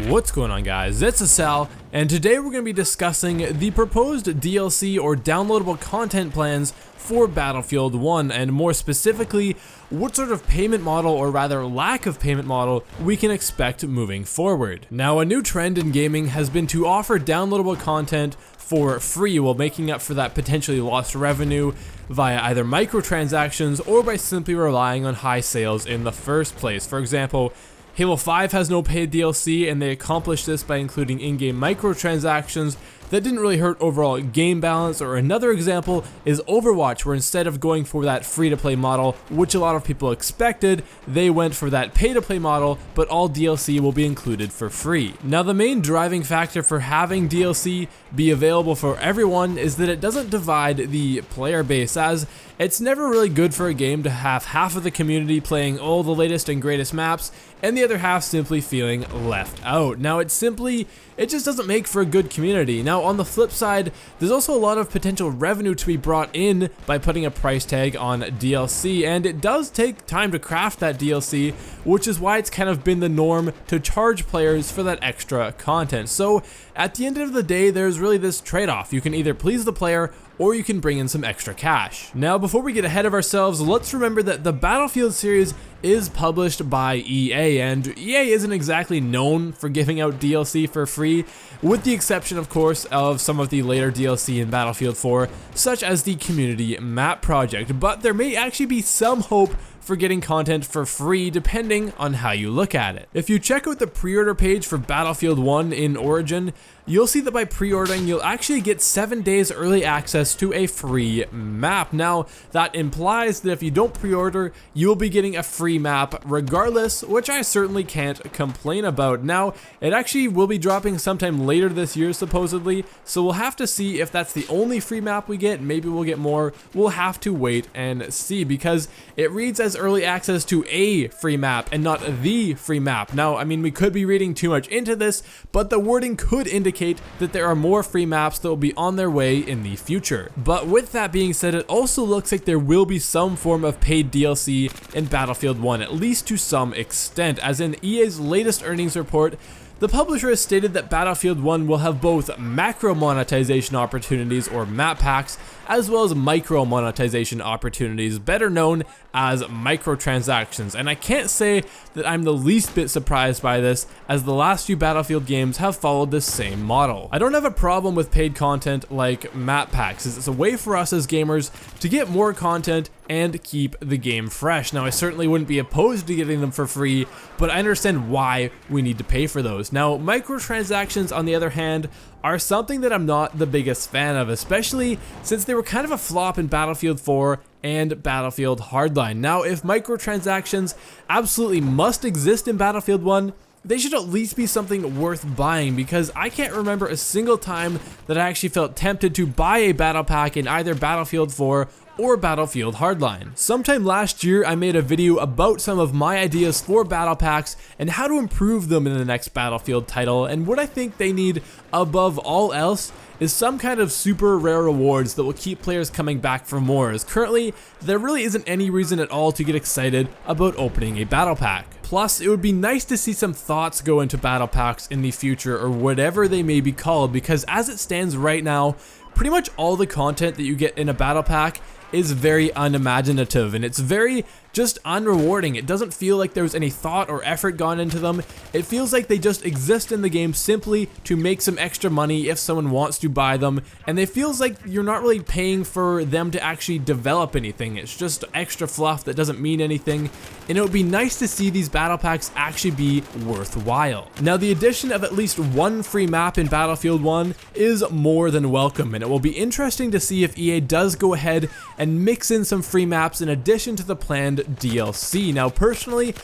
What's going on, guys? It's Asal, and today we're going to be discussing the proposed DLC or downloadable content plans for Battlefield 1, and more specifically, what sort of payment model, or rather lack of payment model, we can expect moving forward. Now, a new trend in gaming has been to offer downloadable content for free while making up for that potentially lost revenue via either microtransactions or by simply relying on high sales in the first place. For example, Halo 5 has no paid DLC, and they accomplished this by including in-game microtransactions that didn't really hurt overall game balance. Or another example is Overwatch, where instead of going for that free-to-play model, which a lot of people expected, they went for that pay-to-play model, but all DLC will be included for free. Now, the main driving factor for having DLC be available for everyone is that it doesn't divide the player base, as it's never really good for a game to have half of the community playing all the latest and greatest maps and the other half simply feeling left out. Now, it just doesn't make for a good community. Now, on the flip side, there's also a lot of potential revenue to be brought in by putting a price tag on DLC, and it does take time to craft that DLC, which is why it's kind of been the norm to charge players for that extra content. So at the end of the day, there's really this trade-off. You can either please the player or you can bring in some extra cash. Now, before we get ahead of ourselves, let's remember that the Battlefield series is published by EA, and EA isn't exactly known for giving out DLC for free, with the exception, of course, of some of the later DLC in Battlefield 4, such as the Community Map Project. But there may actually be some hope for getting content for free depending on how you look at it. If you check out the pre-order page for Battlefield 1 in Origin, you'll see that by pre-ordering, you'll actually get 7 days early access to a free map. Now, that implies that if you don't pre-order, you'll be getting a free map regardless, which I certainly can't complain about. Now, it actually will be dropping sometime later this year, supposedly, so we'll have to see if that's the only free map we get. Maybe we'll get more. We'll have to wait and see, because it reads as early access to a free map and not the free map. Now, I mean, we could be reading too much into this, but the wording could indicate that there are more free maps that will be on their way in the future. But with that being said, it also looks like there will be some form of paid DLC in Battlefield 1, at least to some extent, as in EA's latest earnings report, the publisher has stated that Battlefield 1 will have both macro monetization opportunities, or map packs, as well as micro monetization opportunities, better known as microtransactions. And I can't say that I'm the least bit surprised by this, as the last few Battlefield games have followed this same model. I don't have a problem with paid content like map packs, as it's a way for us as gamers to get more content and keep the game fresh. Now, I certainly wouldn't be opposed to getting them for free, but I understand why we need to pay for those. Now, microtransactions, on the other hand, are something that I'm not the biggest fan of, especially since they were kind of a flop in Battlefield 4 and Battlefield Hardline. Now, if microtransactions absolutely must exist in Battlefield 1, they should at least be something worth buying, because I can't remember a single time that I actually felt tempted to buy a battle pack in either Battlefield 4 or Battlefield Hardline. Sometime last year, I made a video about some of my ideas for battle packs and how to improve them in the next Battlefield title, and what I think they need above all else is some kind of super rare rewards that will keep players coming back for more, as currently there really isn't any reason at all to get excited about opening a battle pack. Plus, it would be nice to see some thoughts go into battle packs in the future, or whatever they may be called, because as it stands right now, pretty much all the content that you get in a battle pack is very unimaginative, and it's very just unrewarding. It doesn't feel like there was any thought or effort gone into them. It feels like they just exist in the game simply to make some extra money if someone wants to buy them, and it feels like you're not really paying for them to actually develop anything. It's just extra fluff that doesn't mean anything, and it would be nice to see these battle packs actually be worthwhile. Now, the addition of at least one free map in Battlefield 1 is more than welcome, and it will be interesting to see if EA does go ahead and mix in some free maps in addition to the planned DLC. Now, personally,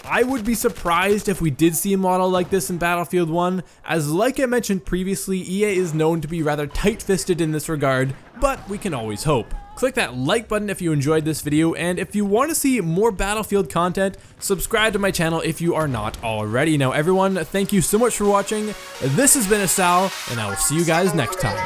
I would be surprised if we did see a model like this in Battlefield 1, as like I mentioned previously, EA is known to be rather tight-fisted in this regard, but we can always hope. Click that like button if you enjoyed this video, and if you want to see more Battlefield content, subscribe to my channel if you are not already. Now, everyone, thank you so much for watching. This has been Asal, and I will see you guys next time.